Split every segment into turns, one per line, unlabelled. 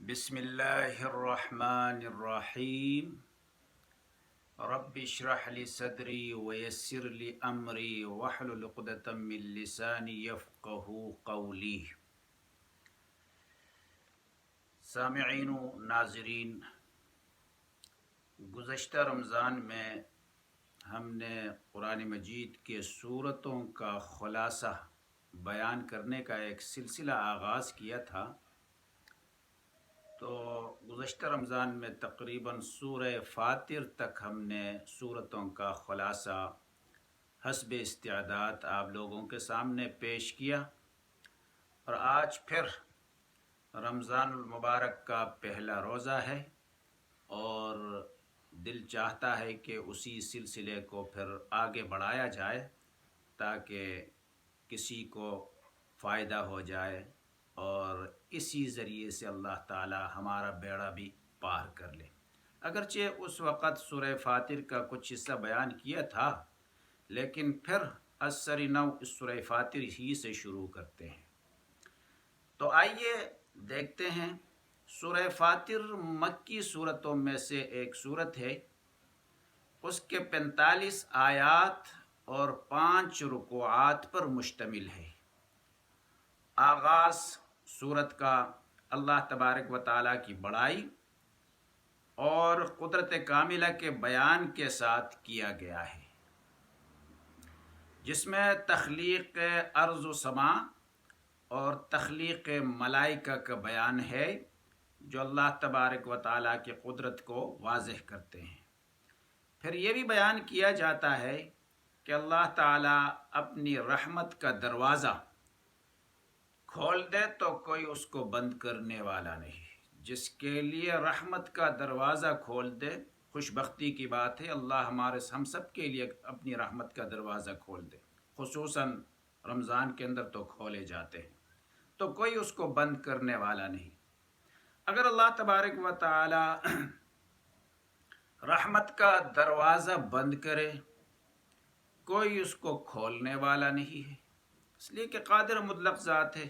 بسم اللہ الرحمن الرحیم رب اشرح لی صدری ویسر لی امری واحلل عقدۃ من لسانی یفقہوا قولی۔ سامعین و ناظرین، گزشتہ رمضان میں ہم نے قرآن مجید کے سورتوں کا خلاصہ بیان کرنے کا ایک سلسلہ آغاز کیا تھا۔ تو گزشتہ رمضان میں تقریباً سورہ فاتر تک ہم نے سورتوں کا خلاصہ حسب استعداد آپ لوگوں کے سامنے پیش کیا، اور آج پھر رمضان المبارک کا پہلا روزہ ہے اور دل چاہتا ہے کہ اسی سلسلے کو پھر آگے بڑھایا جائے تاکہ کسی کو فائدہ ہو جائے اور اسی ذریعے سے اللہ تعالی ہمارا بیڑا بھی پار کر لے۔ اگرچہ اس وقت سورہ فاتر کا کچھ حصہ بیان کیا تھا، لیکن پھر اثر نو اس سورہ فاتر ہی سے شروع کرتے ہیں۔ تو آئیے دیکھتے ہیں۔ سورہ فاتر مکی سورتوں میں سے ایک سورت ہے۔ اس کے 45 آیات اور 5 رکوعات پر مشتمل ہے۔ آغاز سورت کا اللہ تبارک و تعالیٰ کی بڑائی اور قدرت کاملہ کے بیان کے ساتھ کیا گیا ہے، جس میں تخلیق ارض و سما اور تخلیق ملائکہ کا بیان ہے، جو اللہ تبارک و تعالیٰ کی قدرت کو واضح کرتے ہیں۔ پھر یہ بھی بیان کیا جاتا ہے کہ اللہ تعالیٰ اپنی رحمت کا دروازہ کھول دے تو کوئی اس کو بند کرنے والا نہیں۔ جس کے لیے رحمت کا دروازہ کھول دے، خوش بختی کی بات ہے۔ اللہ ہم سب کے لیے اپنی رحمت کا دروازہ کھول دے، خصوصاً رمضان کے اندر تو کھولے جاتے ہیں، تو کوئی اس کو بند کرنے والا نہیں۔ اگر اللہ تبارک و تعالی رحمت کا دروازہ بند کرے، کوئی اس کو کھولنے والا نہیں ہے، اس لیے کہ قادر مطلق ذات ہے۔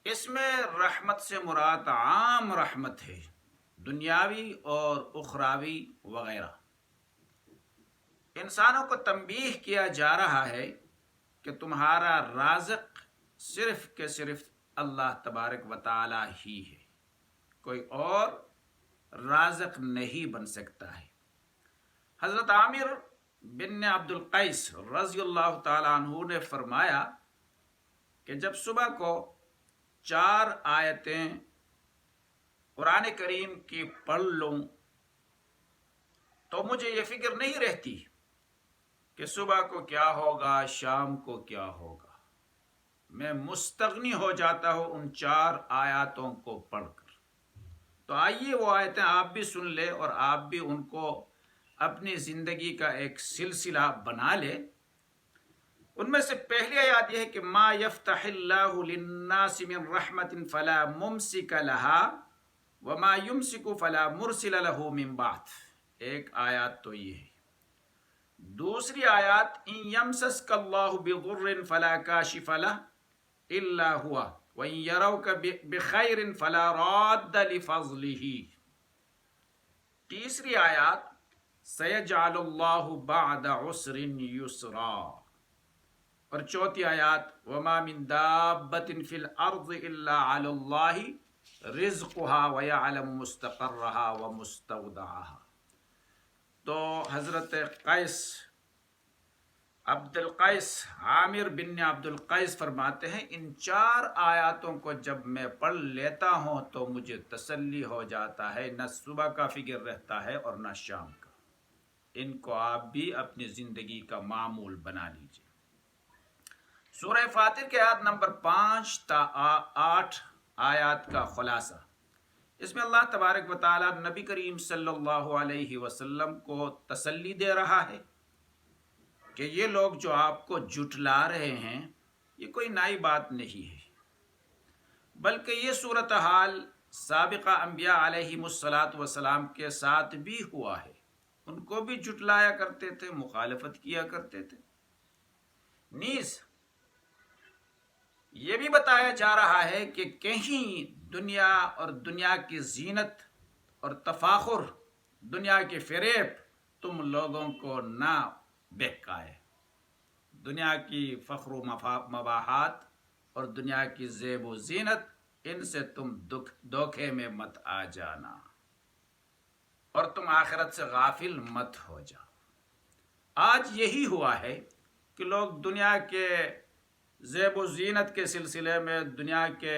اس میں رحمت سے مراد عام رحمت ہے، دنیاوی اور اخروی وغیرہ۔ انسانوں کو تنبیہ کیا جا رہا ہے کہ تمہارا رازق صرف کہ صرف اللہ تبارک و تعالی ہی ہے، کوئی اور رازق نہیں بن سکتا ہے۔ حضرت عامر بن عبد القیس رضی اللہ تعالیٰ عنہ نے فرمایا کہ جب صبح کو 4 آیتیں قرآن کریم کی پڑھ لوں تو مجھے یہ فکر نہیں رہتی کہ صبح کو کیا ہوگا، شام کو کیا ہوگا۔ میں مستغنی ہو جاتا ہوں ان 4 آیاتوں کو پڑھ کر۔ تو آئیے وہ آیتیں آپ بھی سن لیں اور آپ بھی ان کو اپنی زندگی کا ایک سلسلہ بنا لیں۔ ان میں سے پہلی آیات یہ ہے کہ ما یفتح اللہ للناس من رحمت فلا ممسک لها وما یمسک فلا مرسل له من بعد۔ ایک آیات تو یہ ہے۔ دوسری آیات ان یمسسک اللہ بضر فلا کاشف له الا هو وان یروک بخیر فلا راد لفضله۔ تیسری آیات سیجعل اللہ بعد عسر یسرا۔ اور چوتھی آیات وما من دابۃ فی الارض الا علی اللہ رزقها ویعلم مستقرها ومستودعها۔ تو حضرت عبد القیس عامر بن عبد القیس فرماتے ہیں ان 4 آیاتوں کو جب میں پڑھ لیتا ہوں تو مجھے تسلی ہو جاتا ہے، نہ صبح کا فکر رہتا ہے اور نہ شام کا۔ ان کو آپ بھی اپنی زندگی کا معمول بنا لیجیے۔ سورہ فاتر کے آیات نمبر 5 تا 8 آیات کا خلاصہ۔ اس میں اللہ تبارک و تعالی نبی کریم صلی اللہ علیہ وسلم کو تسلی دے رہا ہے کہ یہ لوگ جو آپ کو جھٹلا رہے ہیں یہ کوئی نئی بات نہیں ہے، بلکہ یہ صورتحال سابقہ انبیاء علیہم السلام کے ساتھ بھی ہوا ہے۔ ان کو بھی جھٹلایا کرتے تھے، مخالفت کیا کرتے تھے۔ نیز یہ بھی بتایا جا رہا ہے کہ کہیں دنیا اور دنیا کی زینت اور تفاخر، دنیا کے فریب تم لوگوں کو نہ بہکائے۔ دنیا کی فخر و مباحات اور دنیا کی زیب و زینت، ان سے تم دھوکے میں مت آ جانا، اور تم آخرت سے غافل مت ہو جاؤ۔ آج یہی ہوا ہے کہ لوگ دنیا کے زیب و زینت کے سلسلے میں، دنیا کے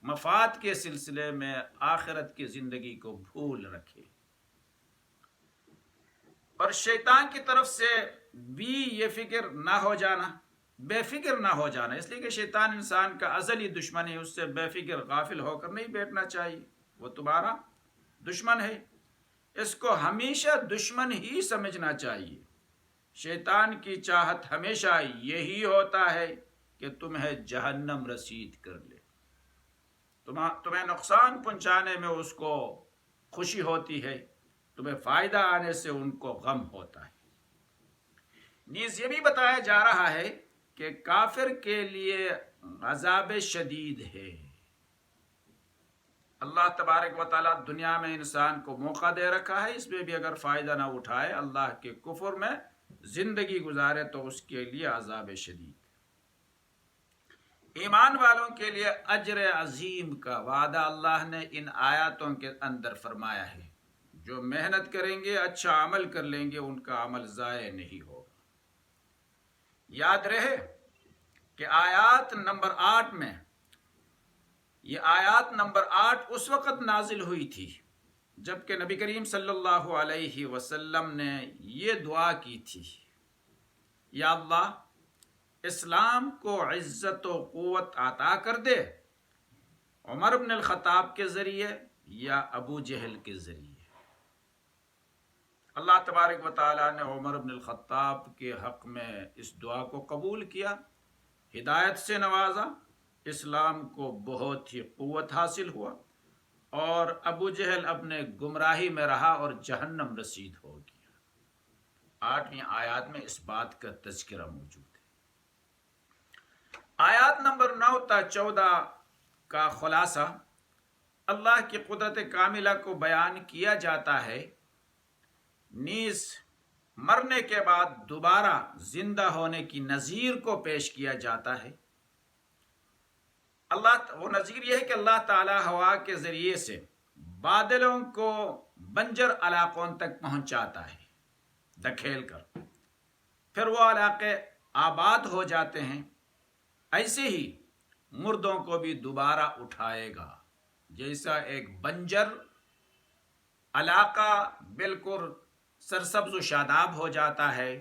مفاد کے سلسلے میں آخرت کی زندگی کو بھول رکھے، اور شیطان کی طرف سے بھی یہ فکر نہ ہو جانا، بے فکر نہ ہو جانا، اس لیے کہ شیطان انسان کا ازلی دشمن ہے، اس سے بے فکر غافل ہو کر نہیں بیٹھنا چاہیے، وہ تمہارا دشمن ہے، اس کو ہمیشہ دشمن ہی سمجھنا چاہیے۔ شیطان کی چاہت ہمیشہ یہی ہوتا ہے کہ تمہیں جہنم رسید کر لے، تمہیں نقصان پہنچانے میں اس کو خوشی ہوتی ہے، تمہیں فائدہ آنے سے ان کو غم ہوتا ہے۔ نیز یہ بھی بتایا جا رہا ہے کہ کافر کے لیے عذاب شدید ہے۔ اللہ تبارک و تعالیٰ دنیا میں انسان کو موقع دے رکھا ہے، اس میں بھی اگر فائدہ نہ اٹھائے، اللہ کے کفر میں زندگی گزارے، تو اس کے لیے عذاب شدید۔ ایمان والوں کے لیے اجر عظیم کا وعدہ اللہ نے ان آیاتوں کے اندر فرمایا ہے۔ جو محنت کریں گے، اچھا عمل کر لیں گے، ان کا عمل ضائع نہیں ہوگا۔ یاد رہے کہ آیات نمبر 8 میں، یہ آیات نمبر 8 اس وقت نازل ہوئی تھی جبکہ نبی کریم صلی اللہ علیہ وسلم نے یہ دعا کی تھی، یا اللہ اسلام کو عزت و قوت عطا کر دے، عمر بن الخطاب کے ذریعے یا ابو جہل کے ذریعے۔ اللہ تبارک و تعالیٰ نے عمر بن الخطاب کے حق میں اس دعا کو قبول کیا، ہدایت سے نوازا، اسلام کو بہت ہی قوت حاصل ہوا، اور ابو جہل اپنے گمراہی میں رہا اور جہنم رسید ہو گیا۔ 8ویں آیات میں اس بات کا تذکرہ موجود ہے۔ آیات نمبر 9 تا 14 کا خلاصہ اللہ کی قدرت کاملہ کو بیان کیا جاتا ہے، نیز مرنے کے بعد دوبارہ زندہ ہونے کی نظیر کو پیش کیا جاتا ہے۔ وہ نظیر یہ ہے کہ اللہ تعالی ہوا کے ذریعے سے بادلوں کو بنجر علاقوں تک پہنچاتا ہے دھکیل کر، پھر وہ علاقے آباد ہو جاتے ہیں۔ ایسے ہی مردوں کو بھی دوبارہ اٹھائے گا، جیسا ایک بنجر علاقہ بالکل سرسبز و شاداب ہو جاتا ہے،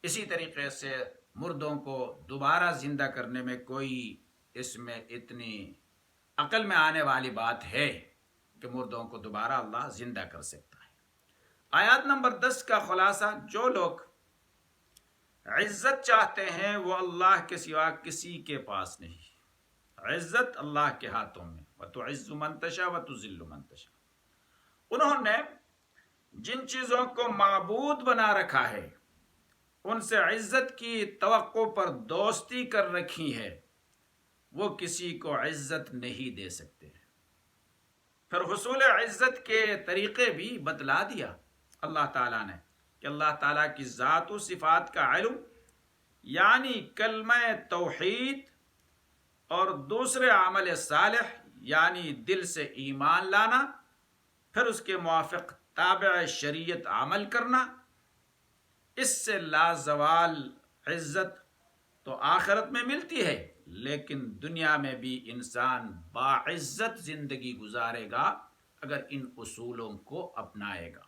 اسی طریقے سے مردوں کو دوبارہ زندہ کرنے میں کوئی اس میں اتنی عقل میں آنے والی بات ہے کہ مردوں کو دوبارہ اللہ زندہ کر سکتا ہے۔ آیات نمبر 10 کا خلاصہ، جو لوگ عزت چاہتے ہیں وہ اللہ کے سوا کسی کے پاس نہیں، عزت اللہ کے ہاتھوں میں، وَتُعِزُّ مَن تَشَاءُ وَتُذِلُّ مَن تَشَاءُ۔ انہوں نے جن چیزوں کو معبود بنا رکھا ہے، ان سے عزت کی توقع پر دوستی کر رکھی ہے، وہ کسی کو عزت نہیں دے سکتے۔ پھر حصول عزت کے طریقے بھی بتلا دیا اللہ تعالیٰ نے کہ اللہ تعالیٰ کی ذات و صفات کا علم، یعنی کلمہ توحید، اور دوسرے عمل صالح یعنی دل سے ایمان لانا، پھر اس کے موافق تابع شریعت عمل کرنا، اس سے لازوال عزت تو آخرت میں ملتی ہے، لیکن دنیا میں بھی انسان باعزت زندگی گزارے گا اگر ان اصولوں کو اپنائے گا۔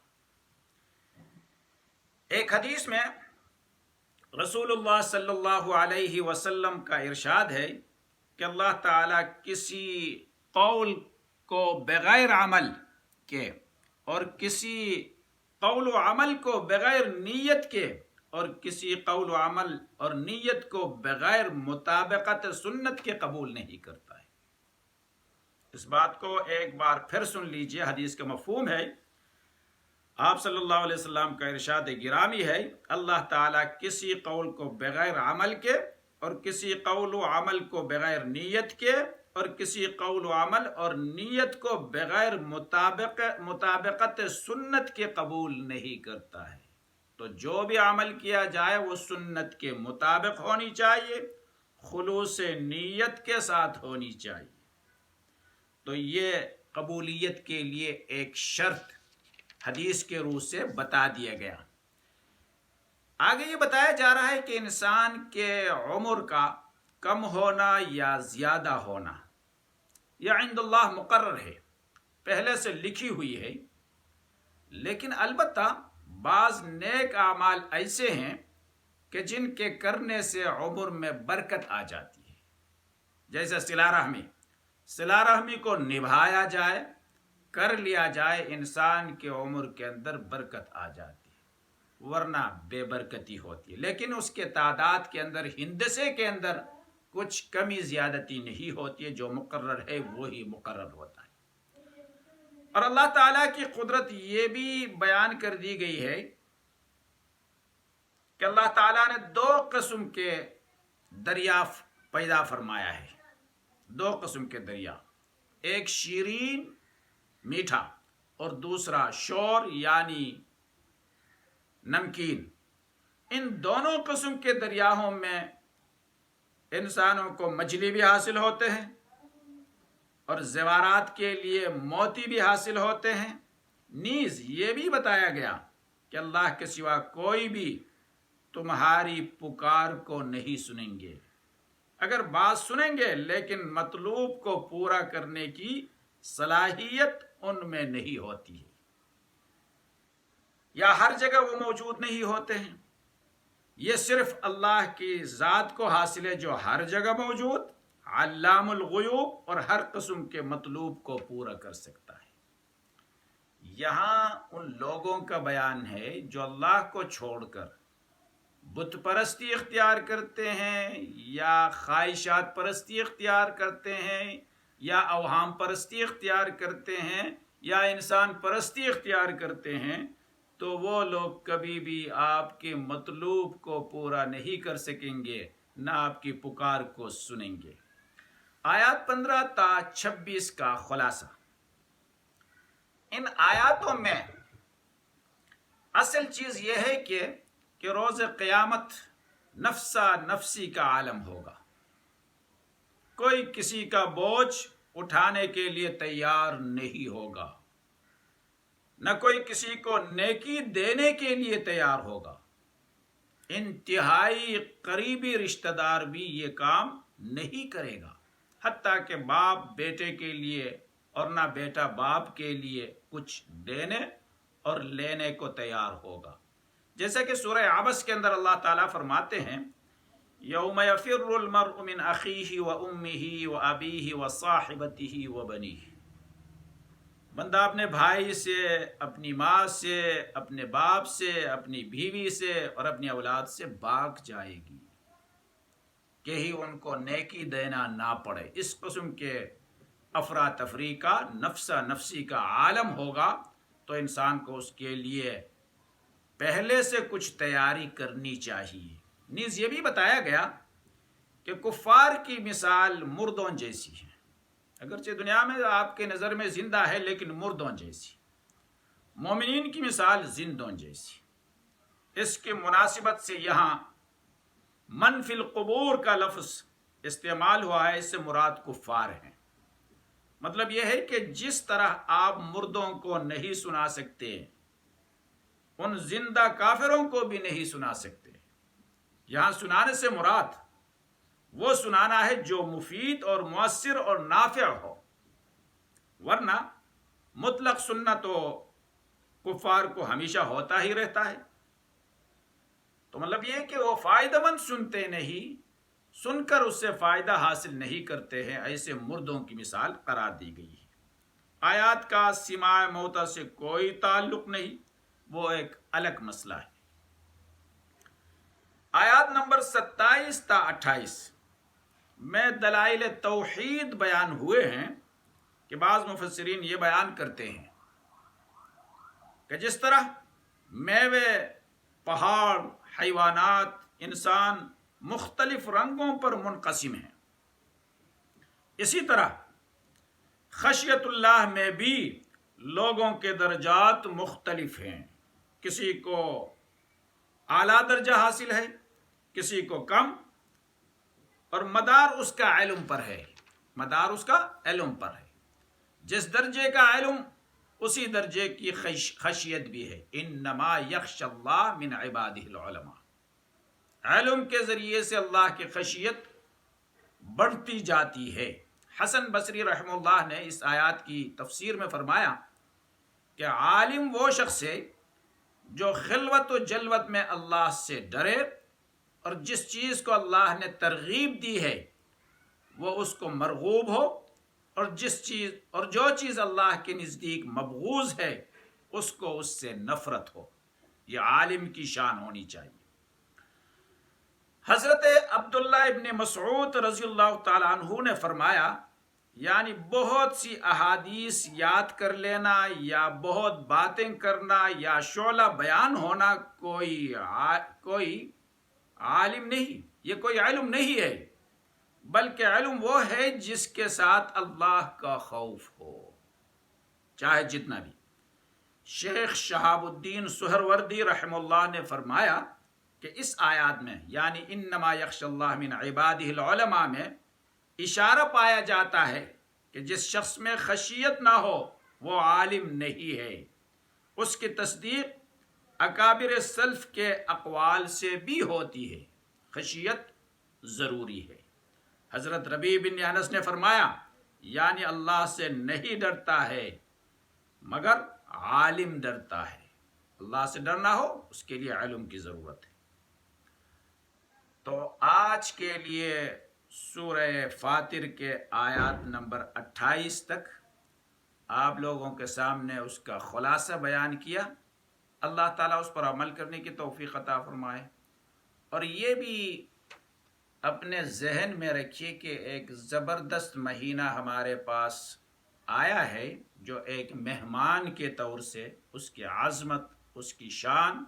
ایک حدیث میں رسول اللہ صلی اللہ علیہ وسلم کا ارشاد ہے کہ اللہ تعالیٰ کسی قول کو بغیر عمل کے، اور کسی قول و عمل کو بغیر نیت کے، اور کسی قول و عمل اور نیت کو بغیر مطابقت سنت کے قبول نہیں کرتا ہے۔ اس بات کو ایک بار پھر سن لیجئے، حدیث کا مفہوم ہے، آپ صلی اللہ علیہ وسلم کا ارشاد گرامی ہے، اللہ تعالیٰ کسی قول کو بغیر عمل کے اور کسی قول و عمل کو بغیر نیت کے، اور کسی قول و عمل اور نیت کو بغیر مطابقت سنت کے قبول نہیں کرتا ہے۔ تو جو بھی عمل کیا جائے وہ سنت کے مطابق ہونی چاہیے، خلوص نیت کے ساتھ ہونی چاہیے۔ تو یہ قبولیت کے لیے ایک شرط حدیث کے روح سے بتا دیا گیا۔ آگے یہ بتایا جا رہا ہے کہ انسان کے عمر کا کم ہونا یا زیادہ ہونا یہ عند اللہ مقرر ہے، پہلے سے لکھی ہوئی ہے، لیکن البتہ بعض نیک اعمال ایسے ہیں کہ جن کے کرنے سے عمر میں برکت آ جاتی ہے، جیسے صلہ رحمی کو نبھایا جائے، کر لیا جائے، انسان کے عمر کے اندر برکت آ جاتی ہے، ورنہ بے برکتی ہوتی ہے۔ لیکن اس کے تعداد کے اندر، ہندسے کے اندر کچھ کمی زیادتی نہیں ہوتی ہے، جو مقرر ہے وہی مقرر ہوتا ہے۔ اور اللہ تعالیٰ کی قدرت یہ بھی بیان کر دی گئی ہے کہ اللہ تعالیٰ نے 2 قسم کے دریا پیدا فرمایا ہے، 2 قسم کے دریا، ایک شیرین میٹھا اور دوسرا شور یعنی نمکین۔ ان دونوں قسم کے دریاؤں میں انسانوں کو مچھلی بھی حاصل ہوتے ہیں اور زیورات کے لیے موتی بھی حاصل ہوتے ہیں۔ نیز یہ بھی بتایا گیا کہ اللہ کے سوا کوئی بھی تمہاری پکار کو نہیں سنیں گے، اگر بات سنیں گے لیکن مطلوب کو پورا کرنے کی صلاحیت ان میں نہیں ہوتی ہے، یا ہر جگہ وہ موجود نہیں ہوتے ہیں۔ یہ صرف اللہ کی ذات کو حاصل ہے جو ہر جگہ موجود، علام الغیوب، اور ہر قسم کے مطلوب کو پورا کر سکتا ہے۔ یہاں ان لوگوں کا بیان ہے جو اللہ کو چھوڑ کر بت پرستی اختیار کرتے ہیں، یا خواہشات پرستی اختیار کرتے ہیں، یا اوہام پرستی اختیار کرتے ہیں، یا انسان پرستی اختیار کرتے ہیں، تو وہ لوگ کبھی بھی آپ کے مطلوب کو پورا نہیں کر سکیں گے، نہ آپ کی پکار کو سنیں گے۔ آیات 15 تا 26 کا خلاصہ۔ ان آیاتوں میں اصل چیز یہ ہے کہ روز قیامت نفسا نفسی کا عالم ہوگا، کوئی کسی کا بوجھ اٹھانے کے لیے تیار نہیں ہوگا، نہ کوئی کسی کو نیکی دینے کے لیے تیار ہوگا۔ انتہائی قریبی رشتہ دار بھی یہ کام نہیں کرے گا، حتیٰ کہ باپ بیٹے کے لیے اور نہ بیٹا باپ کے لیے کچھ دینے اور لینے کو تیار ہوگا۔ جیسا کہ سورہ عبس کے اندر اللہ تعالیٰ فرماتے ہیں، یوم یفر المرء من اخیہ و امہ و ابیہ و صاحبتہ و بنیہ۔ بندہ اپنے بھائی سے، اپنی ماں سے، اپنے باپ سے، اپنی بیوی سے اور اپنی اولاد سے بھاگ جائے گی، کہیں ان کو نیکی دینا نہ پڑے۔ اس قسم کے افراتفری کا، نفسا نفسی کا عالم ہوگا، تو انسان کو اس کے لیے پہلے سے کچھ تیاری کرنی چاہیے۔ نیز یہ بھی بتایا گیا کہ کفار کی مثال مردوں جیسی ہے، اگرچہ دنیا میں آپ کے نظر میں زندہ ہے لیکن مردوں جیسی۔ مومنین کی مثال زندوں جیسی۔ اس کی مناسبت سے یہاں من فی القبور کا لفظ استعمال ہوا ہے، اس سے مراد کفار ہیں۔ مطلب یہ ہے کہ جس طرح آپ مردوں کو نہیں سنا سکتے، ان زندہ کافروں کو بھی نہیں سنا سکتے۔ یہاں سنانے سے مراد وہ سنانا ہے جو مفید اور مؤثر اور نافع ہو، ورنہ مطلق سننا تو کفار کو ہمیشہ ہوتا ہی رہتا ہے۔ تو مطلب یہ کہ وہ فائدہ مند سنتے نہیں، سن کر اس سے فائدہ حاصل نہیں کرتے ہیں، ایسے مردوں کی مثال قرار دی گئی ہے۔ آیات کا سماع موتیٰ سے کوئی تعلق نہیں، وہ ایک الگ مسئلہ ہے۔ آیات نمبر 27 تا 28 میں دلائل توحید بیان ہوئے ہیں کہ بعض مفسرین یہ بیان کرتے ہیں کہ جس طرح میوے، پہاڑ، حیوانات، انسان مختلف رنگوں پر منقسم ہیں۔ اسی طرح خشیت اللہ میں بھی لوگوں کے درجات مختلف ہیں، کسی کو اعلیٰ درجہ حاصل ہے، کسی کو کم، اور مدار اس کا علم پر ہے، مدار اس کا علم پر ہے۔ جس درجے کا علم اسی درجے کی خشیت بھی ہے۔ انما یخشی اللہ من عبادہ العلماء، علم کے ذریعے سے اللہ کی خشیت بڑھتی جاتی ہے۔ حسن بصری رحمہ اللہ نے اس آیات کی تفسیر میں فرمایا کہ عالم وہ شخص ہے جو خلوت و جلوت میں اللہ سے ڈرے، اور جس چیز کو اللہ نے ترغیب دی ہے وہ اس کو مرغوب ہو، اور جو چیز اللہ کے نزدیک مبغوض ہے اس کو اس سے نفرت ہو۔ یہ عالم کی شان ہونی چاہیے۔ حضرت عبداللہ ابن مسعود رضی اللہ تعالیٰ عنہ نے فرمایا، یعنی بہت سی احادیث یاد کر لینا یا بہت باتیں کرنا یا شعلہ بیان ہونا کوئی عالم نہیں، یہ کوئی علم نہیں ہے، بلکہ علم وہ ہے جس کے ساتھ اللہ کا خوف ہو، چاہے جتنا بھی۔ شیخ شہاب الدین سہروردی رحمہ اللہ نے فرمایا کہ اس آیات میں یعنی انما یخشی اللہ من عبادہ العلماء میں اشارہ پایا جاتا ہے کہ جس شخص میں خشیت نہ ہو وہ عالم نہیں ہے۔ اس کی تصدیق اکابر سلف کے اقوال سے بھی ہوتی ہے۔ خشیت ضروری ہے۔ حضرت ربیع بن انس نے فرمایا، یعنی اللہ سے نہیں ڈرتا ہے مگر عالم ڈرتا ہے۔ اللہ سے ڈرنا ہو اس کے لیے علم کی ضرورت ہے۔ تو آج کے لیے سورہ فاطر کے آیات نمبر 28 تک آپ لوگوں کے سامنے اس کا خلاصہ بیان کیا۔ اللہ تعالیٰ اس پر عمل کرنے کی توفیق عطا فرمائے، اور یہ بھی اپنے ذہن میں رکھیے کہ ایک زبردست مہینہ ہمارے پاس آیا ہے جو ایک مہمان کے طور سے اس کی عظمت، اس کی شان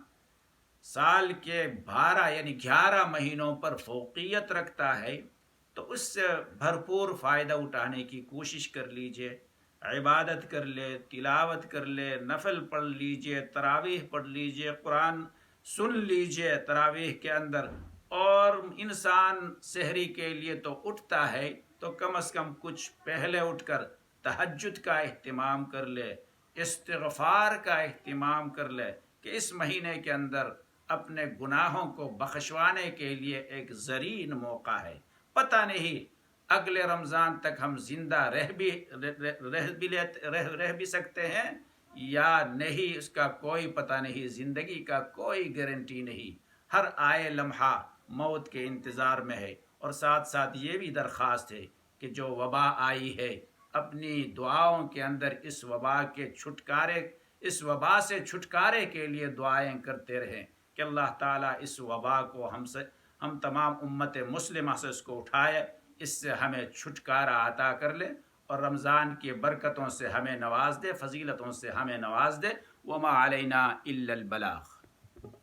سال کے 12 یعنی 11 مہینوں پر فوقیت رکھتا ہے۔ تو اس سے بھرپور فائدہ اٹھانے کی کوشش کر لیجئے، عبادت کر لے، تلاوت کر لے، نفل پڑھ لیجئے، تراویح پڑھ لیجئے، قرآن سن لیجئے تراویح کے اندر، اور انسان سحری کے لیے تو اٹھتا ہے تو کم از کم کچھ پہلے اٹھ کر تہجد کا اہتمام کر لے، استغفار کا اہتمام کر لے، کہ اس مہینے کے اندر اپنے گناہوں کو بخشوانے کے لیے ایک زرین موقع ہے۔ پتہ نہیں اگلے رمضان تک ہم زندہ رہ بھی سکتے ہیں یا نہیں، اس کا کوئی پتہ نہیں، زندگی کا کوئی گارنٹی نہیں۔ ہر آئے لمحہ موت کے انتظار میں ہے، اور ساتھ ساتھ یہ بھی درخواست ہے کہ جو وبا آئی ہے اپنی دعاؤں کے اندر اس وبا سے چھٹکارے کے لیے دعائیں کرتے رہیں کہ اللہ تعالیٰ اس وبا کو ہم تمام امت مسلمہ سے اس کو اٹھائے، اس سے ہمیں چھٹکارا عطا کر لے، اور رمضان کی برکتوں سے ہمیں نواز دے، فضیلتوں سے ہمیں نواز دے۔ وما علینا الا البلاغ۔